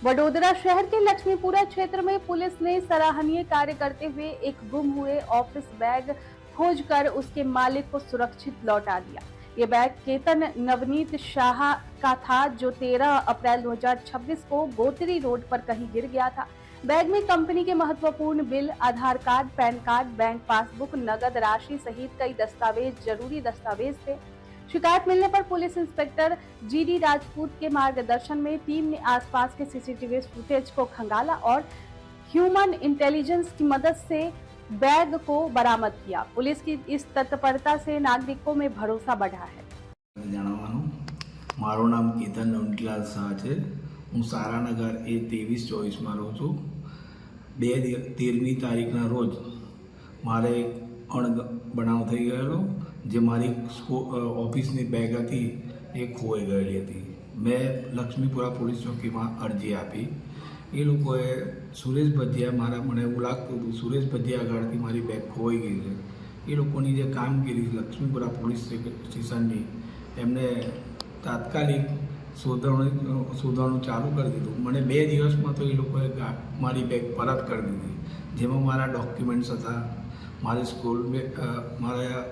वडोदरा शहर के लक्ष्मीपुरा क्षेत्र में पुलिस ने सराहनीय कार्य करते हुए एक गुम हुए ऑफिस बैग खोजकर उसके मालिक को सुरक्षित लौटा दिया। ये बैग केतन नवनीत शाह का था, जो 13 अप्रैल 2026 को गोत्री रोड पर कहीं गिर गया था। बैग में कंपनी के महत्वपूर्ण bill, Aadhaar card, PAN card, bank passbook, नगद राशि सहित कई जरूरी दस्तावेज थे। शिकायत मिलने पर पुलिस इंस्पेक्टर जीडी राजपूत के मार्गदर्शन में टीम ने आसपास के सीसीटीवी फुटेज को खंगाला और ह्यूमन इंटेलिजेंस की मदद से बैग को बरामद किया। पुलिस की इस तत्परता से नागरिकों में भरोसा बढ़ा है। मारू नाम केतन नवनीतलाल शाह है। हूँ सारानगर A2324 में रहूँ छूँ। 13મી તારીખના રોજ મારે એક બનાવ થઈ ગયેલો, જે મારી ઓફિસની બેગ હતી એ ખોવાઈ ગયેલી હતી। મેં લક્ષ્મીપુરા પોલીસ ચોકીમાં અરજી આપી। એ લોકોએ સુરેશ ભજીયા મને એવું લાગતું હતું સુરેશ ભજીયા આગળથી મારી બેગ ખોવાઈ ગઈ છે। એ લોકોની જે કામગીરી લક્ષ્મીપુરા પોલીસ સ્ટેશનની, એમને તાત્કાલિક શોધવાનું ચાલુ કરી દીધું। મને 2 દિવસમાં તો એ લોકોએ મારી બેગ પરત કરી દીધી, જેમાં મારા ડોક્યુમેન્ટ્સ હતા, મારી સ્કૂલ મારા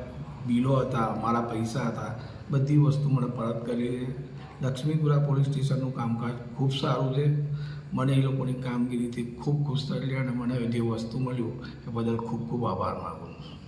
બિલો હતા, મારા પૈસા હતા, બધી વસ્તુ મને પરત કરી છે। લક્ષ્મીપુરા પોલીસ સ્ટેશનનું કામકાજ ખૂબ સારું છે। મને એ લોકોની કામગીરીથી ખૂબ ખુશ થયેલી અને મને જે વસ્તુ મળ્યું એ બદલ ખૂબ ખૂબ આભાર માગું છું।